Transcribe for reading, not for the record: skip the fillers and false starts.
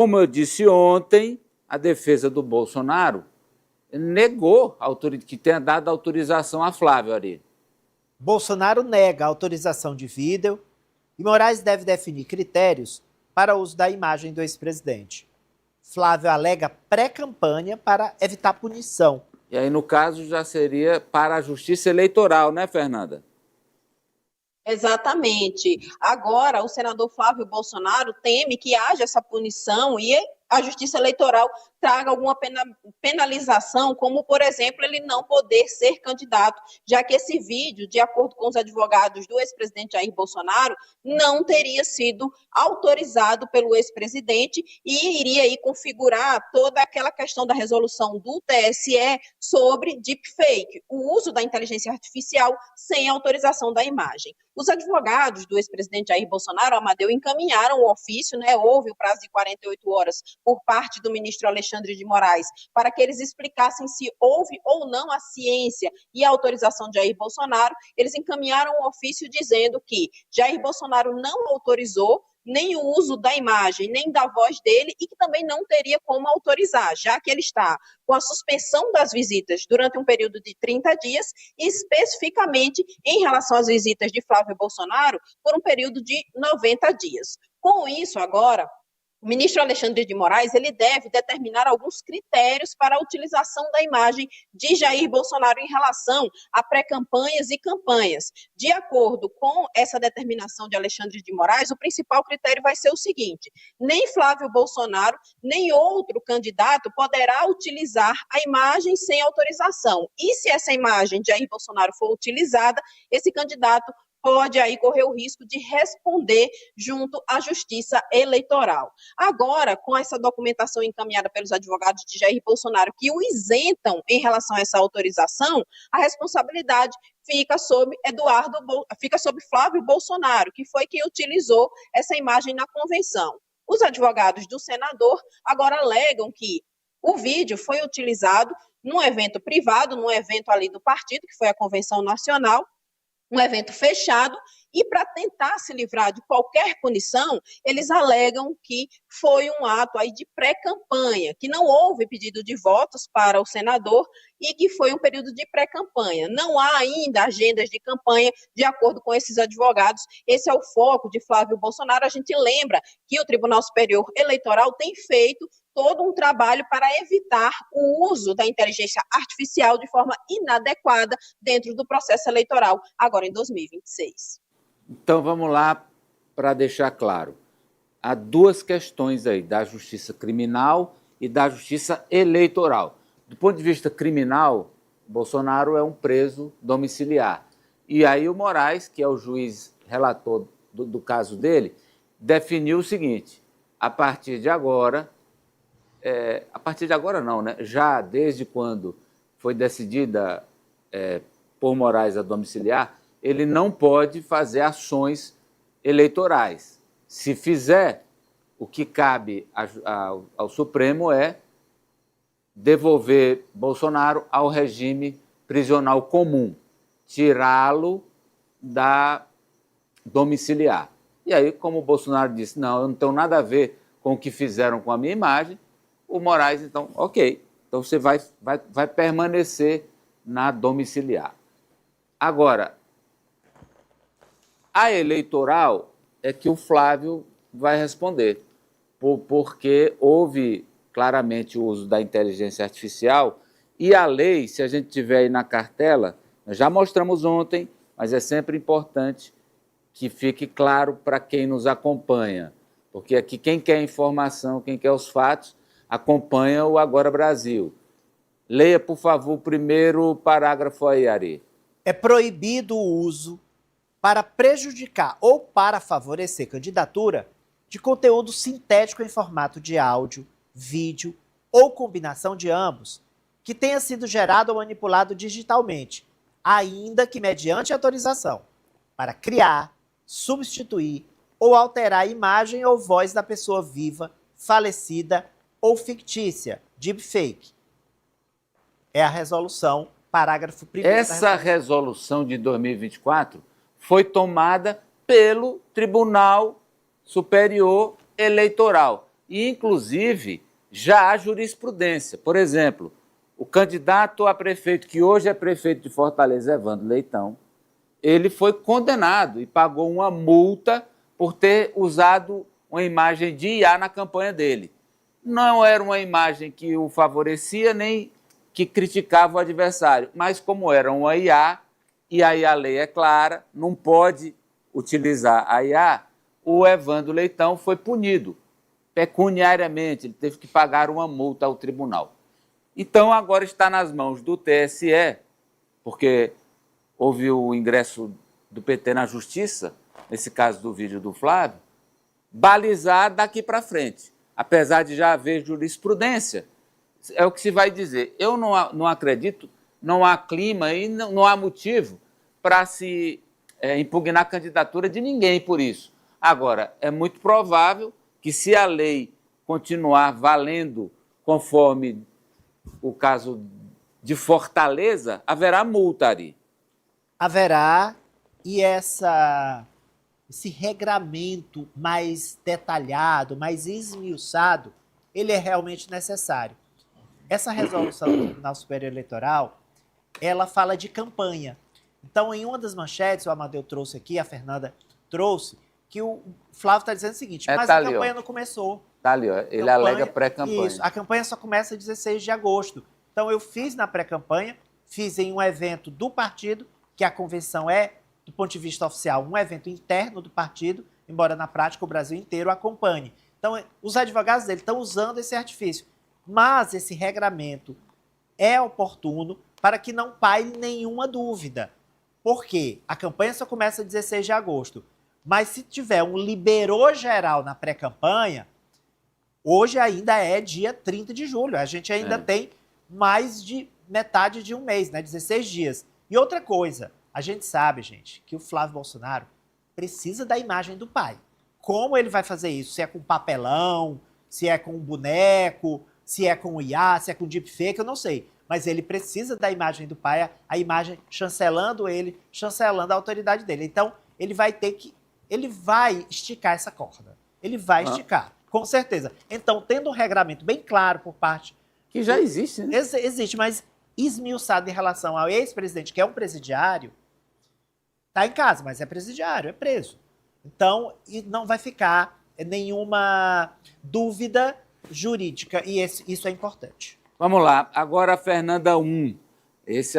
Como eu disse ontem, a defesa do Bolsonaro negou que tenha dado autorização a Flávio Ari. Bolsonaro nega a autorização de vídeo e Moraes deve definir critérios para o uso da imagem do ex-presidente. Flávio alega pré-campanha para evitar punição. E aí, no caso, já seria para a Justiça Eleitoral, né, Fernanda? Exatamente. Agora, o senador Flávio Bolsonaro teme que haja essa punição e a Justiça Eleitoral traga alguma penalização, como, por exemplo, ele não poder ser candidato, já que esse vídeo, de acordo com os advogados do ex-presidente Jair Bolsonaro, não teria sido autorizado pelo ex-presidente e iria aí configurar toda aquela questão da resolução do TSE sobre deepfake, o uso da inteligência artificial sem autorização da imagem. Os advogados do ex-presidente Jair Bolsonaro, Amadeu, encaminharam o ofício, houve o prazo de 48 horas por parte do ministro Alexandre de Moraes, para que eles explicassem se houve ou não a ciência e a autorização de Jair Bolsonaro. Eles encaminharam um ofício dizendo que Jair Bolsonaro não autorizou nem o uso da imagem, nem da voz dele, e que também não teria como autorizar, já que ele está com a suspensão das visitas durante um período de 30 dias, e especificamente em relação às visitas de Flávio Bolsonaro, por um período de 90 dias. Com isso, agora, o ministro Alexandre de Moraes ele deve determinar alguns critérios para a utilização da imagem de Jair Bolsonaro em relação a pré-campanhas e campanhas. De acordo com essa determinação de Alexandre de Moraes, o principal critério vai ser o seguinte: nem Flávio Bolsonaro, nem outro candidato poderá utilizar a imagem sem autorização. E se essa imagem de Jair Bolsonaro for utilizada, esse candidato pode aí correr o risco de responder junto à Justiça Eleitoral. Agora, com essa documentação encaminhada pelos advogados de Jair Bolsonaro, que o isentam em relação a essa autorização, a responsabilidade fica sobre Flávio Bolsonaro, que foi quem utilizou essa imagem na convenção. Os advogados do senador agora alegam que o vídeo foi utilizado num evento privado, num evento ali do partido, que foi a Convenção Nacional, um evento fechado, e para tentar se livrar de qualquer punição, eles alegam que foi um ato aí de pré-campanha, que não houve pedido de votos para o senador e que foi um período de pré-campanha. Não há ainda agendas de campanha, de acordo com esses advogados. Esse é o foco de Flávio Bolsonaro. A gente lembra que o Tribunal Superior Eleitoral tem feito todo um trabalho para evitar o uso da inteligência artificial de forma inadequada dentro do processo eleitoral, agora em 2026. Então, vamos lá para deixar claro. Há duas questões aí, da justiça criminal e da justiça eleitoral. Do ponto de vista criminal, Bolsonaro é um preso domiciliar. E aí o Moraes, que é o juiz relator do caso dele, definiu o seguinte: a partir de agora não, né? Já desde quando foi decidida por Moraes a domiciliar, ele não pode fazer ações eleitorais. Se fizer, o que cabe ao Supremo é devolver Bolsonaro ao regime prisional comum, tirá-lo da domiciliar. E aí, como o Bolsonaro disse, não, eu não tenho nada a ver com o que fizeram com a minha imagem, o Moraes, então, ok, então você vai permanecer na domiciliar. Agora, a eleitoral é que o Flávio vai responder, porque houve claramente o uso da inteligência artificial e a lei, se a gente tiver aí na cartela, nós já mostramos ontem, mas é sempre importante que fique claro para quem nos acompanha, porque aqui quem quer informação, quem quer os fatos, acompanha o Agora Brasil. Leia, por favor, o primeiro parágrafo aí, Ari. É proibido o uso para prejudicar ou para favorecer candidatura de conteúdo sintético em formato de áudio, vídeo ou combinação de ambos, que tenha sido gerado ou manipulado digitalmente, ainda que mediante autorização, para criar, substituir ou alterar a imagem ou voz da pessoa viva, falecida ou fictícia, deepfake. É a resolução, parágrafo 1º. Essa resolução de 2024 foi tomada pelo Tribunal Superior Eleitoral. E, inclusive, já há jurisprudência. Por exemplo, o candidato a prefeito, que hoje é prefeito de Fortaleza, Evandro Leitão, ele foi condenado e pagou uma multa por ter usado uma imagem de IA na campanha dele. Não era uma imagem que o favorecia nem que criticava o adversário, mas como era uma IA, e aí a lei é clara, não pode utilizar a IA, o Evandro Leitão foi punido pecuniariamente, ele teve que pagar uma multa ao tribunal. Então agora está nas mãos do TSE, porque houve o ingresso do PT na justiça, nesse caso do vídeo do Flávio, balizar daqui para frente. Apesar de já haver jurisprudência, é o que se vai dizer. Eu não acredito, não há clima e não há motivo para se impugnar a candidatura de ninguém por isso. Agora, é muito provável que, se a lei continuar valendo conforme o caso de Fortaleza, haverá multa ali. Haverá, e esse regramento mais detalhado, mais esmiuçado, ele é realmente necessário. Essa resolução do Tribunal Superior Eleitoral, ela fala de campanha. Então, em uma das manchetes, o Amadeu trouxe aqui, a Fernanda trouxe, que o Flávio está dizendo o seguinte, mas tá a ali, campanha ó. não começou. Está ali, ó. Ele alega pré-campanha. Isso, a campanha só começa 16 de agosto. Então, eu fiz na pré-campanha, fiz em um evento do partido, que a convenção é, do ponto de vista oficial, um evento interno do partido, embora na prática o Brasil inteiro acompanhe. Então, os advogados dele estão usando esse artifício. Mas esse regramento é oportuno para que não paire nenhuma dúvida. Por quê? A campanha só começa 16 de agosto. Mas se tiver um liberou geral na pré-campanha, hoje ainda é dia 30 de julho. A gente ainda tem mais de metade de um mês, né? 16 dias. E outra coisa, a gente sabe, gente, que o Flávio Bolsonaro precisa da imagem do pai. Como ele vai fazer isso? Se é com papelão, se é com boneco, se é com IA, se é com deepfake, eu não sei. Mas ele precisa da imagem do pai, a imagem chancelando ele, chancelando a autoridade dele. Então, ele vai esticar essa corda. Ele vai esticar, com certeza. Então, tendo um regramento bem claro por parte... Que já existe, né? Existe, mas esmiuçado em relação ao ex-presidente, que é um presidiário, está em casa, mas é presidiário, é preso. Então, não vai ficar nenhuma dúvida jurídica, e isso é importante. Vamos lá, agora a Fernanda 1. Esse